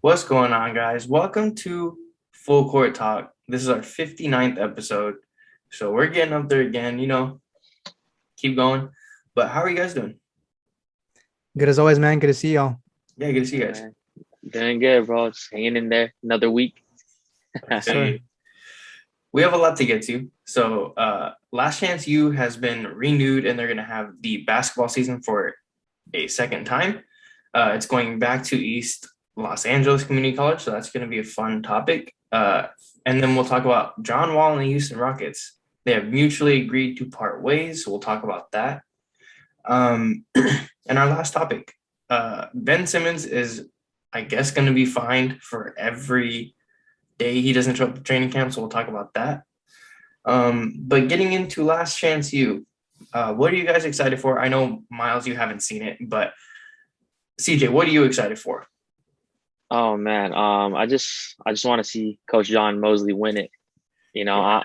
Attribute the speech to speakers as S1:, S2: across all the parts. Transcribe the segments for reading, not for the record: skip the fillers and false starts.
S1: What's going on, guys? Welcome to Full Court Talk. This is our 59th episode. So we're getting up there again, keep going. But how are you guys doing?
S2: Good as always, man. Good to see y'all.
S1: Yeah, good to see you
S3: Yeah,
S1: guys.
S3: man. Doing good, bro. Just hanging in there. Another week.
S1: I feel
S2: Sir.
S1: you. We have a lot to get to. So Last Chance U has been renewed and they're going to have the basketball season for a second time. It's going back to East Los Angeles Community College, so that's going to be a fun topic. And then we'll talk about John Wall and the Houston Rockets. They have mutually agreed to part ways, so we'll talk about that. And our last topic, Ben Simmons is, I guess, going to be fined for every day he doesn't show up to training camp, so we'll talk about that. But getting into Last Chance U, what are you guys excited for? I know, Myles, you haven't seen it, but CJ, what are you excited for?
S3: Oh man. I just want to see Coach John Mosley win it.
S1: Yeah.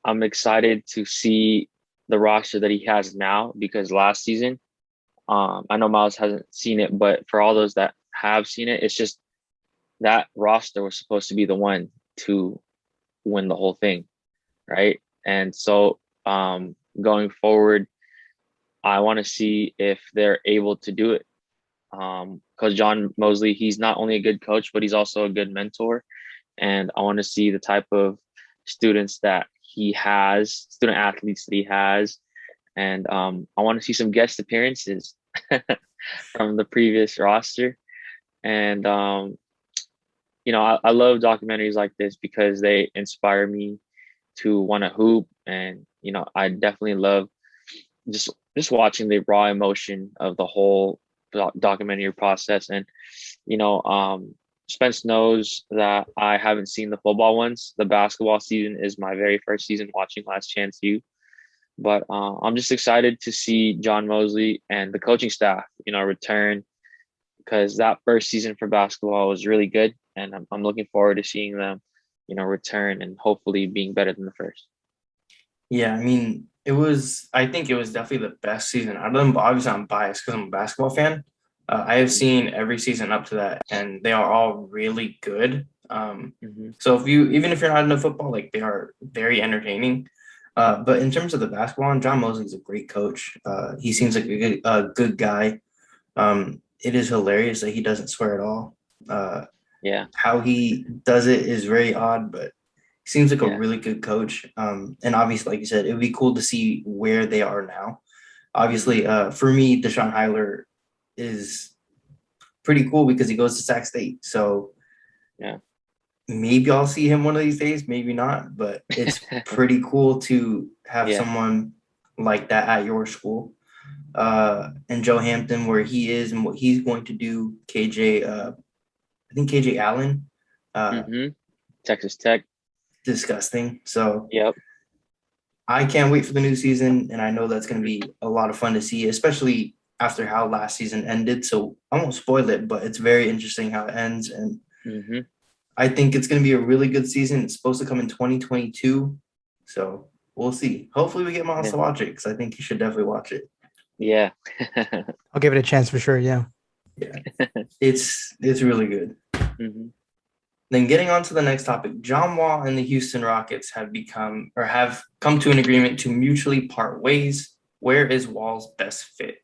S3: I'm excited to see the roster that he has now because last season, I know Miles hasn't seen it, but for all those that have seen it, it's just that roster was supposed to be the one to win the whole thing, right? And so going forward, I want to see if they're able to do it. Because John Mosley, he's not only a good coach, but he's also a good mentor. And I want to see the type of students that he has, student athletes that he has. And I want to see some guest appearances from the previous roster. And, I love documentaries like this because they inspire me to want to hoop. And, I definitely love just watching the raw emotion of the whole documentary process. And you know, Spence knows that I haven't seen the football ones. The basketball season is my very first season watching Last Chance U. But I'm just excited to see John Mosley and the coaching staff, return because that first season for basketball was really good, and I'm looking forward to seeing them, return and hopefully being better than the first.
S1: Yeah, I mean, I think it was definitely the best season out of them, but obviously I'm biased because I'm a basketball fan. I have seen every season up to that, and they are all really good.
S3: Mm-hmm.
S1: So even if you're not into football, like they are very entertaining. But in terms of the basketball, and John Mosley is a great coach. He seems like a good guy. It is hilarious that he doesn't swear at all.
S3: Yeah,
S1: How he does it is very odd, but he seems like a
S3: yeah,
S1: really good coach. And obviously, like you said, it would be cool to see where they are now.
S3: mm-hmm.
S1: Obviously, for me, Deshaun Heiler is pretty cool because he goes to Sac State. So
S3: Yeah,
S1: maybe I'll see him one of these days, maybe not, but it's pretty cool to have
S3: yeah,
S1: someone like that at your school. And Joe Hampton, where he is and what he's going to do. I think KJ Allen, uh,
S3: mm-hmm. Texas Tech.
S1: disgusting. So
S3: Yep.
S1: I can't wait for the new season, and I know that's going to be a lot of fun to see, especially after how last season ended. So I won't spoil it, but it's very interesting how it ends, and
S3: Mm-hmm.
S1: I think it's going to be a really good season. It's supposed to come in 2022, so we'll see. Hopefully, we get Miles
S3: Yeah,
S1: to watch it because I think you should definitely watch it.
S3: yeah.
S2: I'll give it a chance for sure. Yeah.
S1: Yeah, it's really good.
S3: Mm-hmm.
S1: Then getting on to the next topic, John Wall and the Houston Rockets have come to an agreement to mutually part ways. Where is Wall's best fit?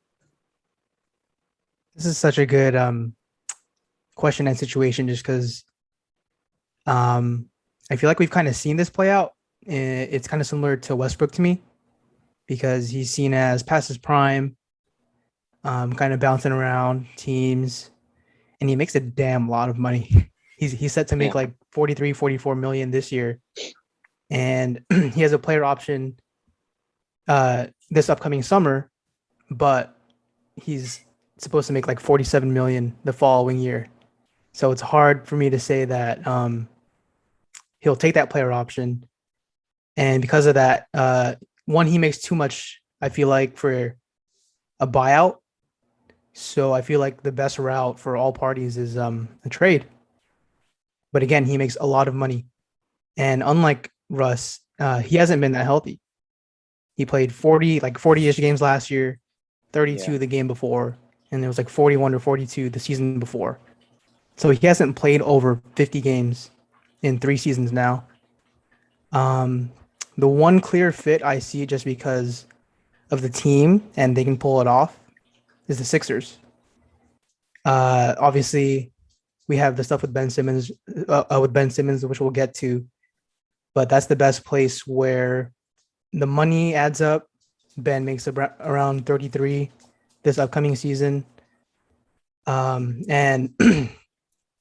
S2: This is such a good question and situation just because I feel like we've kind of seen this play out. It's kind of similar to Westbrook to me because he's seen as past his prime, kind of bouncing around teams, and he makes a damn lot of money. He's set to make
S3: Yeah.
S2: like 43, 44 million this year. And he has a player option this upcoming summer, but he's supposed to make like 47 million the following year. So it's hard for me to say that he'll take that player option. And because of that, one, he makes too much, I feel like, for a buyout. So I feel like the best route for all parties is a trade. But again, he makes a lot of money. And unlike Russ, he hasn't been that healthy. He played 40-ish games last year,
S3: Yeah.
S2: 32 the game before, and there was like 41 or 42 the season before. So he hasn't played over 50 games in 3 seasons now. Um, the one clear fit I see just because of the team and they can pull it off is the Sixers. Obviously, we have the stuff with Ben Simmons, which we'll get to, but that's the best place where the money adds up. Ben makes around 33 this upcoming season. And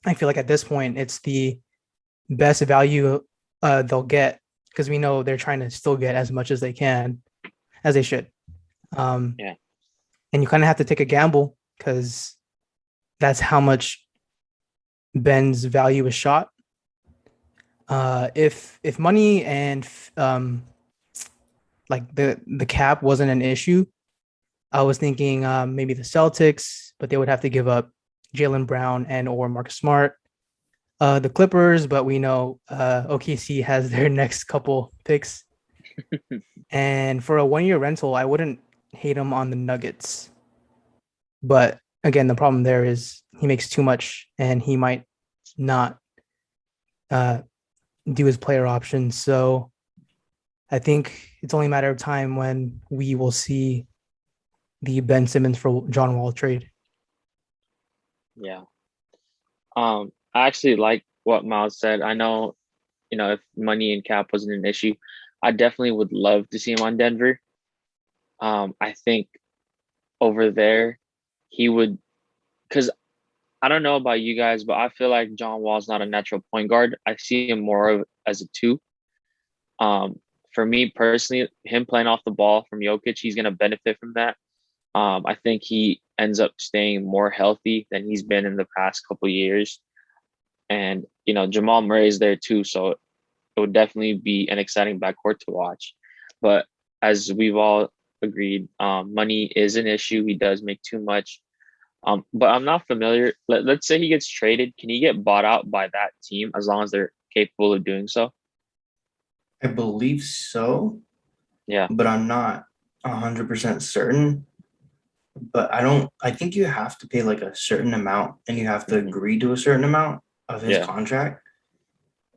S2: I feel like at this point, it's the best value they'll get because we know they're trying to still get as much as they can, as they should. Um,
S3: Yeah.
S2: and you kind of have to take a gamble because that's how much Ben's value is shot. If money and like the cap wasn't an issue, I was thinking maybe the Celtics, but they would have to give up Jalen Brown and or Marcus Smart. The Clippers, but we know OKC has their next couple picks. And for a 1 year rental, I wouldn't hate him on the Nuggets. But again, the problem there is he makes too much and he might not uh, do his player options. So I think it's only a matter of time when we will see the Ben Simmons for John Wall trade.
S3: Yeah. I actually like what Miles said. I know, if money and cap wasn't an issue, I definitely would love to see him on Denver. I think over there, he would, because I don't know about you guys, but I feel like John Wall's not a natural point guard. I see him more of as a two. Um, for me personally, him playing off the ball from Jokic, he's going to benefit from that. I think he ends up staying more healthy than he's been in the past couple of years. And, Jamal Murray is there too. So it would definitely be an exciting backcourt to watch. But as we've all agreed, money is an issue. He does make too much. But I'm not familiar. Let's say he gets traded. Can he get bought out by that team as long as they're capable of doing so?
S1: I believe so,
S3: Yeah.
S1: but I'm not 100% certain. But I think you have to pay like a certain amount and you have to
S3: Hmm.
S1: agree to a certain amount of his
S3: Yeah.
S1: contract.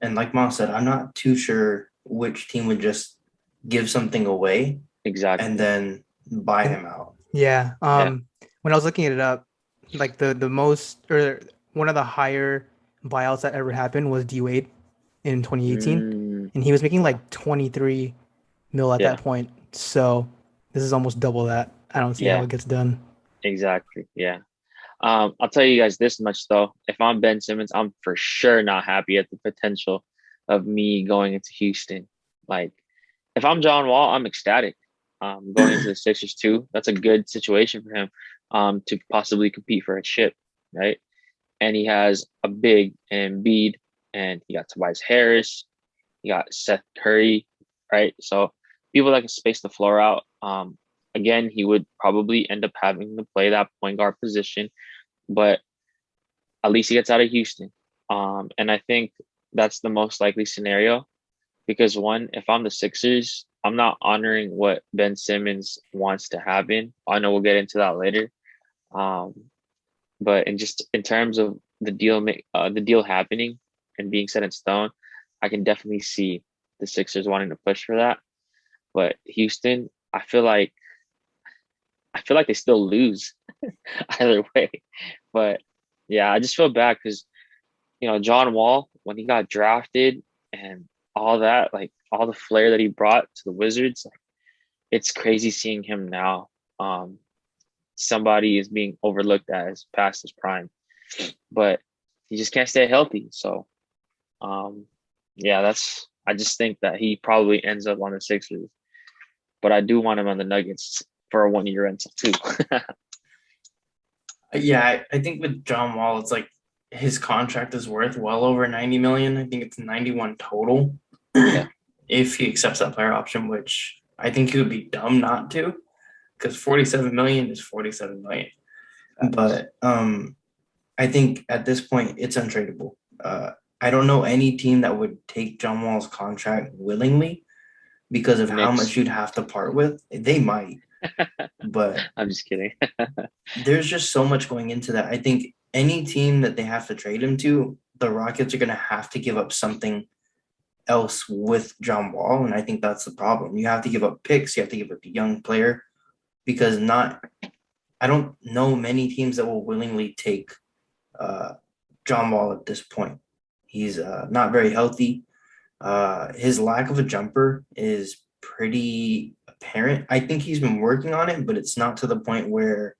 S1: And like Miles said, I'm not too sure which team would just give something away and
S3: Exactly.
S1: then buy him out.
S2: Yeah.
S3: Yeah.
S2: When I was looking it up, like the most or one of the higher buyouts that ever happened was D Wade in 2018,
S3: Mm,
S2: and he was making like 23 mil at
S3: yeah.
S2: that point. So this is almost double that. I don't see how
S3: Yeah.
S2: it gets done.
S3: Exactly. Yeah. I'll tell you guys this much though. If I'm Ben Simmons, I'm for sure not happy at the potential of me going into Houston. Like, if I'm John Wall, I'm ecstatic. Going into the Sixers too. That's a good situation for him. To possibly compete for a chip, right? And he has a big Embiid, and he got Tobias Harris, he got Seth Curry, right? So people that can space the floor out. Again, he would probably end up having to play that point guard position, but at least he gets out of Houston. And I think that's the most likely scenario because one, if I'm the Sixers, I'm not honoring what Ben Simmons wants to happen. I know we'll get into that later. Um, but in terms of the deal happening and being set in stone, I can definitely see the Sixers wanting to push for that. But Houston, I feel like they still lose either way. But yeah, I just feel bad because John Wall, when he got drafted and all that, like all the flair that he brought to the Wizards, like, it's crazy seeing him now. Somebody is being overlooked as past his prime, but he just can't stay healthy. So, um, yeah, I just think that he probably ends up on the Sixers, but I do want him on the Nuggets for a 1 year rental too.
S1: Yeah, I think with John Wall, it's like his contract is worth well over 90 million. I think it's 91 total
S3: Yeah,
S1: if he accepts that player option, which I think he would be dumb not to, because 47 million is 47 million.
S3: facts.
S1: But I think at this point it's untradeable. I don't know any team that would take John Wall's contract willingly because of how much
S3: Knicks.
S1: you'd have to part with. They might, but
S3: I'm just kidding.
S1: there's just so much going into that. I think any team that they have to trade him to, the Rockets are going to have to give up something else with John Wall. And I think that's the problem. You have to give up picks. You have to give up a young player because I don't know many teams that will willingly take John Wall at this point. He's not very healthy. His lack of a jumper is pretty apparent. I think he's been working on it, but it's not to the point where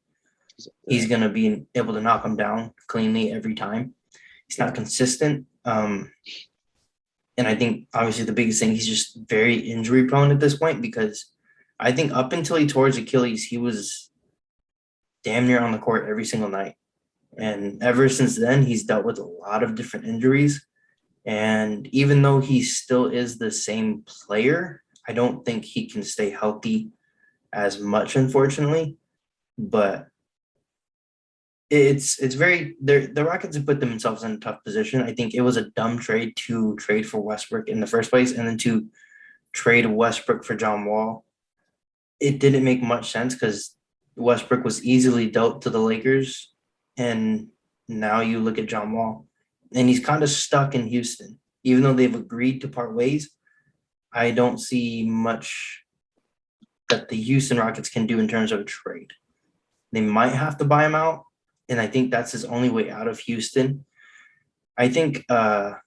S1: he's going to be able to knock him down cleanly every time. He's not consistent. And I think obviously the biggest thing, he's just very injury prone at this point because I think up until he tore his Achilles, he was damn near on the court every single night. And ever since then, he's dealt with a lot of different injuries. And even though he still is the same player, I don't think he can stay healthy as much, unfortunately. But it's very the Rockets have put themselves in a tough position. I think it was a dumb trade to trade for Westbrook in the first place, and then to trade Westbrook for John Wall. It didn't make much sense because Westbrook was easily dealt to the Lakers, and now you look at John Wall, and he's kind of stuck in Houston. Even though they've agreed to part ways, I don't see much that the Houston Rockets can do in terms of a trade. They might have to buy him out, and I think that's his only way out of Houston. I think because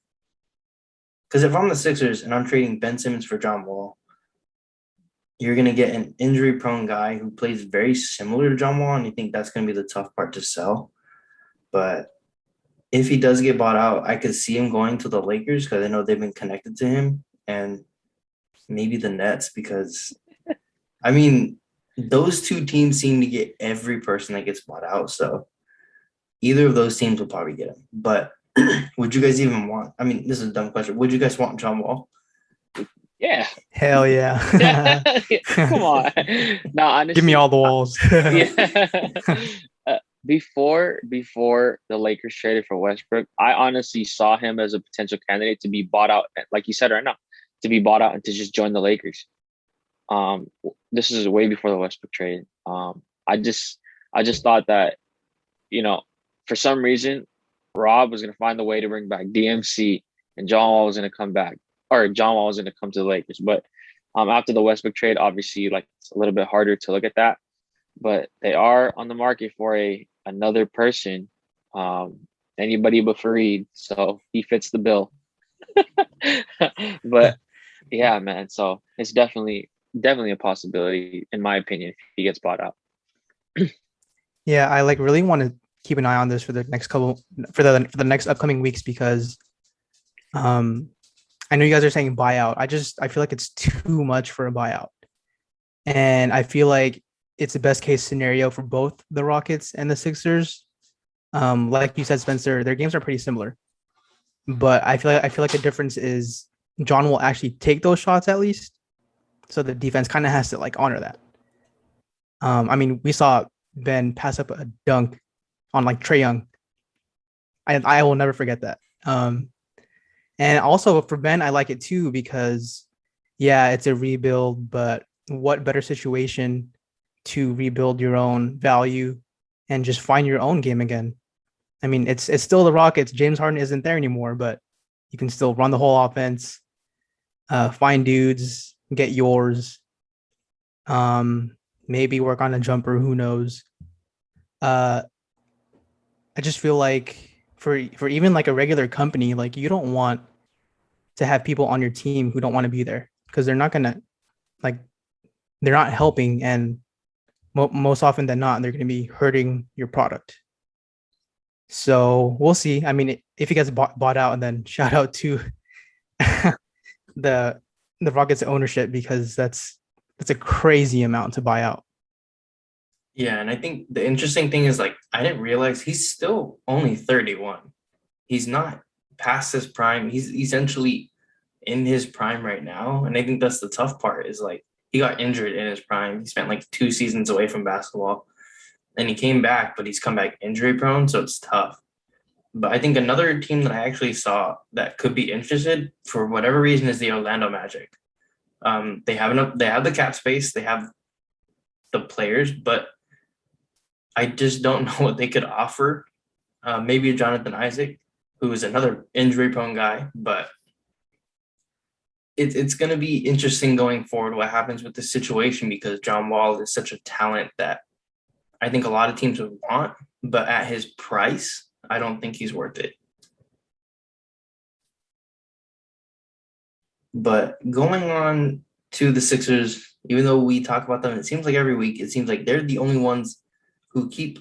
S1: if I'm the Sixers and I'm trading Ben Simmons for John Wall, you're going to get an injury-prone guy who plays very similar to John Wall, and you think that's going to be the tough part to sell. But if he does get bought out, I could see him going to the Lakers because I know they've been connected to him, and maybe the Nets because, I mean, those two teams seem to get every person that gets bought out. So either of those teams will probably get him. But would you guys even want – I mean, this is a dumb question. Would you guys want John Wall?
S3: Yeah.
S2: Hell yeah.
S3: Come on. No, honestly,
S2: give me all the walls.
S3: Before the Lakers traded for Westbrook, I honestly saw him as a potential candidate to be bought out, like you said right now, to be bought out and to just join the Lakers. This is way before the Westbrook trade. I just thought that, for some reason, Rob was going to find a way to bring back DMC and John Wall was going to come back, or John Wall was going to come to the Lakers. But after the Westbrook trade, obviously, like, it's a little bit harder to look at that. But they are on the market for another person, anybody but Fareed. So he fits the bill. But yeah, man. So it's definitely a possibility, in my opinion, if he gets bought out.
S2: Yeah, I really want to keep an eye on this for the next for the next upcoming weeks because I know you guys are saying buyout. I feel like it's too much for a buyout. And I feel like it's the best case scenario for both the Rockets and the Sixers. Like you said, Spencer, their games are pretty similar. But I feel like the difference is John will actually take those shots at least. So the defense kind of has to honor that. I mean, we saw Ben pass up a dunk on Trae Young. I will never forget that. And also for Ben, I like it too because, yeah, it's a rebuild, but what better situation to rebuild your own value and just find your own game again? I mean, it's still the Rockets. James Harden isn't there anymore, but you can still run the whole offense, find dudes, get yours, maybe work on a jumper. Who knows? I just feel like for even a regular company, you don't want to have people on your team who don't want to be there because they're not gonna they're not helping, and most often than not, they're going to be hurting your product. So we'll see. I mean, if he gets bought out, and then shout out to the Rockets ownership because that's a crazy amount to buy out.
S1: Yeah, and I think the interesting thing is I didn't realize he's still only 31. He's not past his prime. He's essentially in his prime right now, and I think that's the tough part is he got injured in his prime. He spent 2 seasons away from basketball, and he came back, but he's come back injury prone, so it's tough. But I think another team that I actually saw that could be interested for whatever reason is the Orlando Magic. They have the cap space, they have the players, but I just don't know what they could offer maybe a Jonathan Isaac, who is another injury-prone guy, but it's going to be interesting going forward what happens with this situation because John Wall is such a talent that I think a lot of teams would want, but at his price, I don't think he's worth it. But going on to the Sixers, even though we talk about them, it seems like every week, it seems like they're the only ones who keep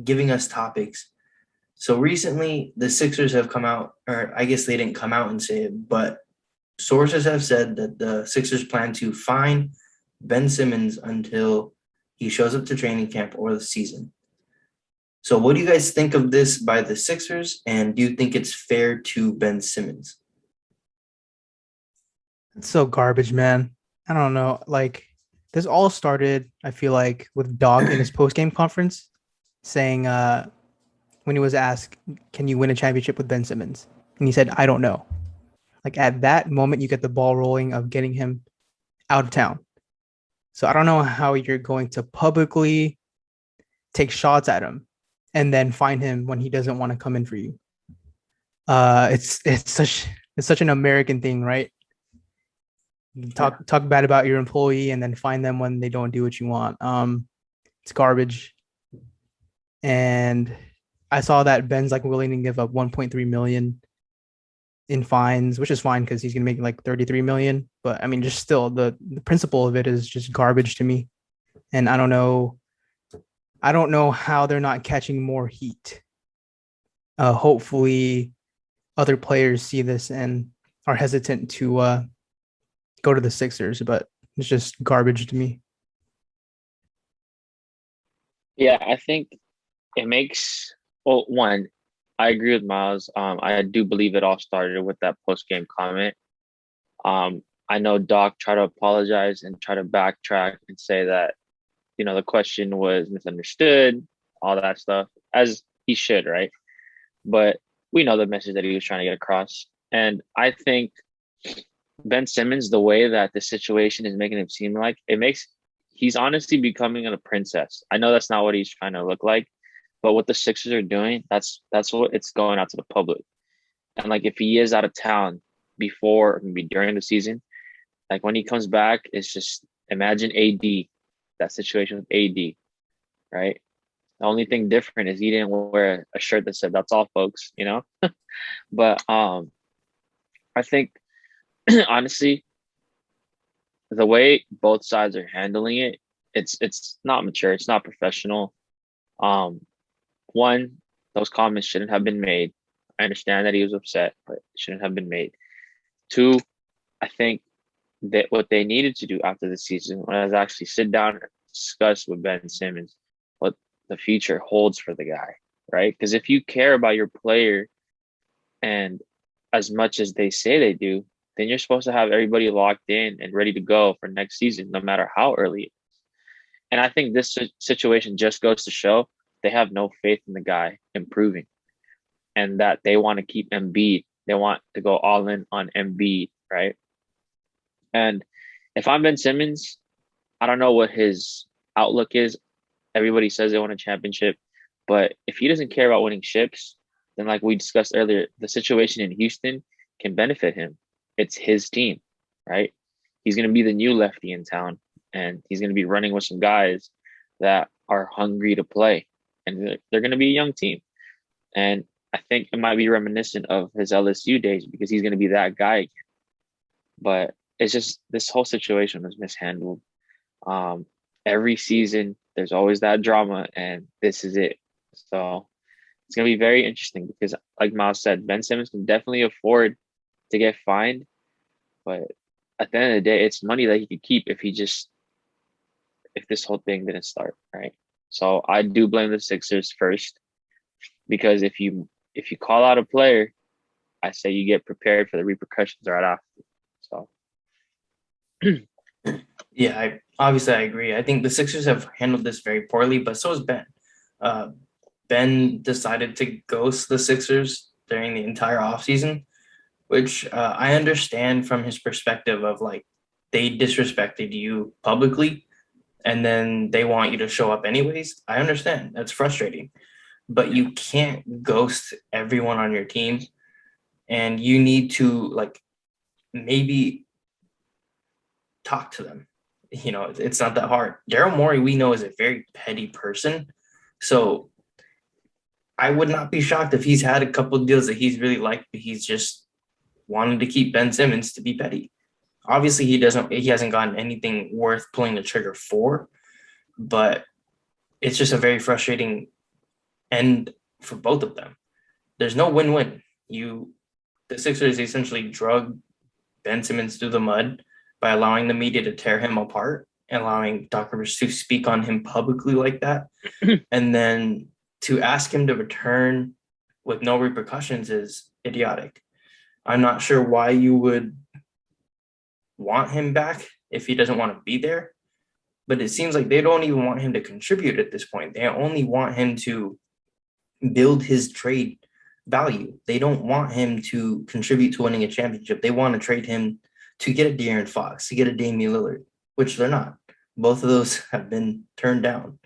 S1: giving us topics. So recently, the Sixers have come out, or I guess they didn't come out and say it, but sources have said that the Sixers plan to fine Ben Simmons until he shows up to training camp or the season. So what do you guys think of this by the Sixers, and do you think it's fair to Ben Simmons?
S2: It's so garbage, man. I don't know. Like this all started, I feel like, with Doc in his post-game conference saying when he was asked, can you win a championship with Ben Simmons? And he said, I don't know. Like at that moment, you get the ball rolling of getting him out of town. So I don't know how you're going to publicly take shots at him and then find him when he doesn't want to come in for you. It's such an American thing, right? Talk bad about your employee and then find them when they don't do what you want. It's garbage. And I saw that Ben's like willing to give up 1.3 million in fines, which is fine because he's gonna make like 33 million. But I mean, just still the principle of it is just garbage to me. And I don't know how they're not catching more heat. Hopefully other players see this and are hesitant to go to the Sixers, but it's just garbage to me.
S3: Yeah, I think it makes, well, one, I agree with Myles. I do believe it all started with that post game comment. I know Doc tried to apologize and try to backtrack and say that, the question was misunderstood, all that stuff, as he should, right? But we know the message that he was trying to get across. And I think Ben Simmons, the way that the situation is making him seem like, he's honestly becoming a princess. I know that's not what he's trying to look like, but what the Sixers are doing, that's what it's going out to the public. And like if he is out of town before, maybe during the season, like when he comes back, it's just imagine AD, that situation with AD, right? The only thing different is he didn't wear a shirt that said "That's all, folks," But I think honestly, the way both sides are handling it, it's not mature, it's not professional. One, those comments shouldn't have been made. I understand that he was upset, but it shouldn't have been made. Two, I think that what they needed to do after the season was actually sit down and discuss with Ben Simmons what the future holds for the guy, right? Because if you care about your player and as much as they say they do, then you're supposed to have everybody locked in and ready to go for next season, no matter how early it is. And I think this situation just goes to show they have no faith in the guy improving and that they want to keep Embiid. They want to go all in on Embiid, right? And if I'm Ben Simmons, I don't know what his outlook is. Everybody says they want a championship, but if he doesn't care about winning ships, then like we discussed earlier, the situation in Houston can benefit him. It's his team, right? He's going to be the new lefty in town, and he's going to be running with some guys that are hungry to play, and they're going to be a young team. And I think it might be reminiscent of his LSU days because he's going to be that guy again. But it's just this whole situation was mishandled. Every season, there's always that drama, and this is it. So it's going to be very interesting because, like Myles said, Ben Simmons can definitely afford to get fined, but at the end of the day, it's money that he could keep if this whole thing didn't start, right? So I do blame the Sixers first because if you call out a player, I say you get prepared for the repercussions right after. So.
S1: Yeah, I agree. I think the Sixers have handled this very poorly, but so has Ben. Ben decided to ghost the Sixers during the entire offseason, which I understand from his perspective of like they disrespected you publicly and then they want you to show up anyways. I understand. That's frustrating. but you can't ghost everyone on your team. And you need to like maybe talk to them. It's not that hard. Daryl Morey, we know, is a very petty person. So I would not be shocked if he's had a couple of deals that he's really liked, but he's just wanted to keep Ben Simmons to be petty. Obviously, he hasn't gotten anything worth pulling the trigger for, but it's just a very frustrating end for both of them. There's no win-win. The Sixers essentially drug Ben Simmons through the mud by allowing the media to tear him apart and allowing Doc Rivers to speak on him publicly like that. And then to ask him to return with no repercussions is idiotic. I'm not sure why you would want him back if he doesn't want to be there, but it seems like they don't even want him to contribute at this point. They only want him to build his trade value. They don't want him to contribute to winning a championship. They want to trade him to get a De'Aaron Fox, to get a Damian Lillard, which they're not. Both of those have been turned down.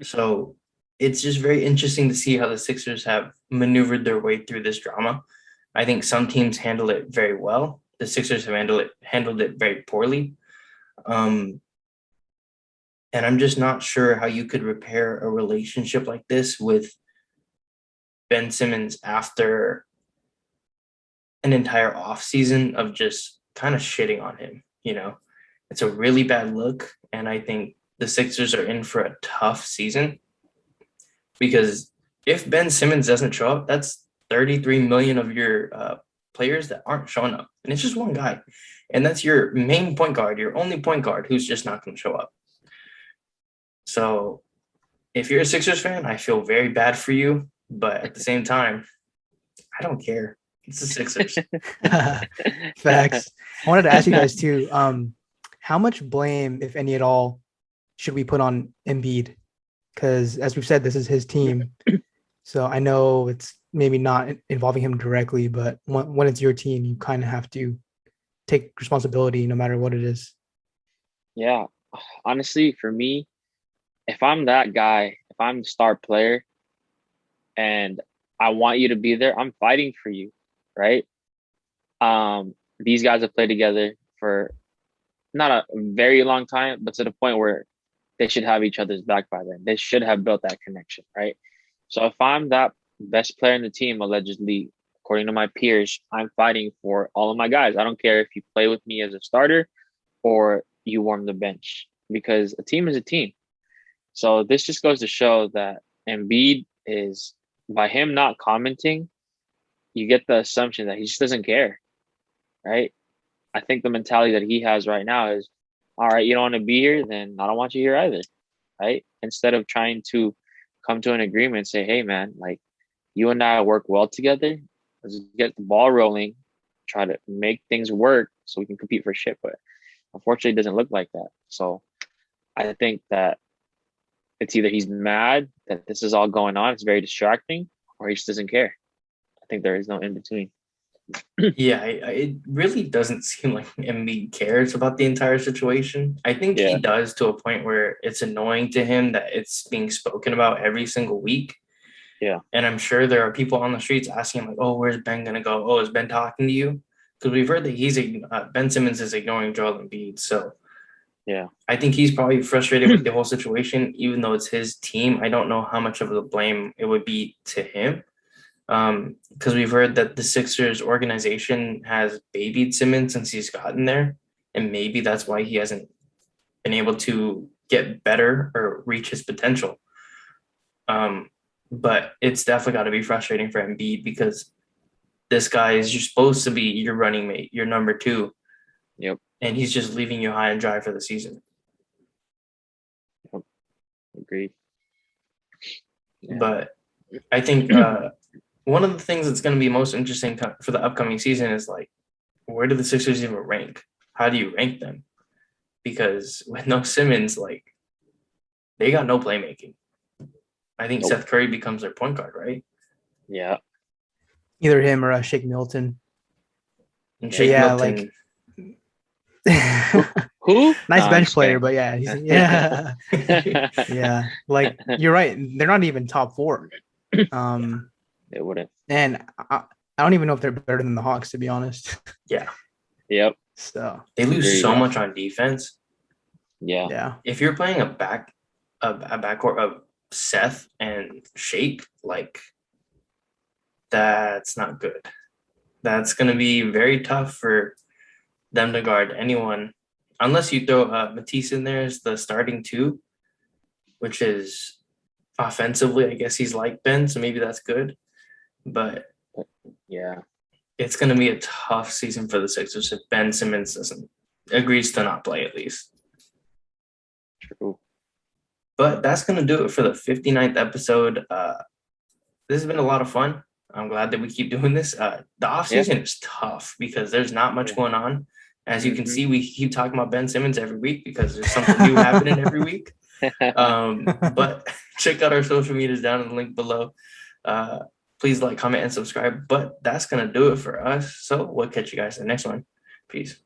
S1: So it's just very interesting to see how the Sixers have maneuvered their way through this drama. I think some teams handle it very well. The Sixers have handled it very poorly. And I'm just not sure how you could repair a relationship like this with Ben Simmons after an entire offseason of just kind of shitting on him. It's a really bad look. And I think the Sixers are in for a tough season because if Ben Simmons doesn't show up, that's 33 million of your players that aren't showing up. And it's just one guy. And that's your main point guard, your only point guard who's just not going to show up. So if you're a Sixers fan, I feel very bad for you. But at the same time, I don't care. It's the Sixers.
S2: Facts. I wanted to ask you guys too, how much blame, if any at all, should we put on Embiid? Because as we've said, this is his team. So I know it's maybe not involving him directly, but when it's your team, you kind of have to take responsibility no matter what it is.
S3: Yeah. Honestly, for me, if I'm that guy, if I'm the star player and I want you to be there, I'm fighting for you, right? These guys have played together for not a very long time, but to the point where they should have each other's back by then. They should have built that connection, right? So if I'm that best player in the team, allegedly, according to my peers, I'm fighting for all of my guys. I don't care if you play with me as a starter or you warm the bench, because a team is a team. So this just goes to show that Embiid is, by him not commenting, you get the assumption that he just doesn't care, right? I think the mentality that he has right now is, all right, you don't want to be here, then I don't want you here either, right? Instead of trying to come to an agreement and say, hey, man, like you and I work well together. Let's get the ball rolling, try to make things work so we can compete for shit. But unfortunately, it doesn't look like that. So I think that it's either he's mad that this is all going on, it's very distracting, or he just doesn't care. I think there is no in between.
S1: Yeah, it really doesn't seem like Embiid cares about the entire situation. I think he does, to a point where it's annoying to him that it's being spoken about every single week.
S3: Yeah.
S1: And I'm sure there are people on the streets asking him, like, oh, where's Ben going to go? Oh, is Ben talking to you? Because we've heard that Ben Simmons is ignoring Joel Embiid. So
S3: yeah,
S1: I think he's probably frustrated with the whole situation, even though it's his team. I don't know how much of the blame it would be to him. Because we've heard that the Sixers organization has babied Simmons since he's gotten there, and maybe that's why he hasn't been able to get better or reach his potential. But it's definitely got to be frustrating for Embiid, because this guy is you're supposed to be your running mate, your number two.
S3: Yep.
S1: And he's just leaving you high and dry for the season.
S3: Yep. Agreed.
S1: Yeah. But I think one of the things that's going to be most interesting for the upcoming season is, like, where do the Sixers even rank? How do you rank them? Because with no Simmons, like, they got no playmaking. I think Seth Curry becomes their point guard, right?
S3: Yeah.
S2: Either him or Shake Milton.
S1: And Shake Milton.
S3: Who?
S2: Nice bench player, but yeah. Yeah. Like, you're right. They're not even top four.
S3: It wouldn't.
S2: And I don't even know if they're better than the Hawks, to be honest.
S1: Yeah.
S3: Yep.
S2: So
S1: They lose
S3: Agreed.
S1: so much on defense.
S3: Yeah.
S2: yeah,
S1: If you're playing a backcourt of Seth and Shake, like that's not good. That's going to be very tough for them to guard anyone, unless you throw Matisse in there as the starting two, which is offensively, I guess he's like Ben, so maybe that's good. But
S3: Yeah.
S1: it's going to be a tough season for the Sixers if Ben Simmons agrees to not play at least.
S3: True.
S1: But that's going to do it for the 59th episode. This has been a lot of fun. I'm glad that we keep doing this. The offseason is tough because there's not much going on. As you can see, we keep talking about Ben Simmons every week because there's something new happening every week. But check out our social medias down in the link below. Please like, comment, and subscribe. But that's going to do it for us. So we'll catch you guys in the next one. Peace.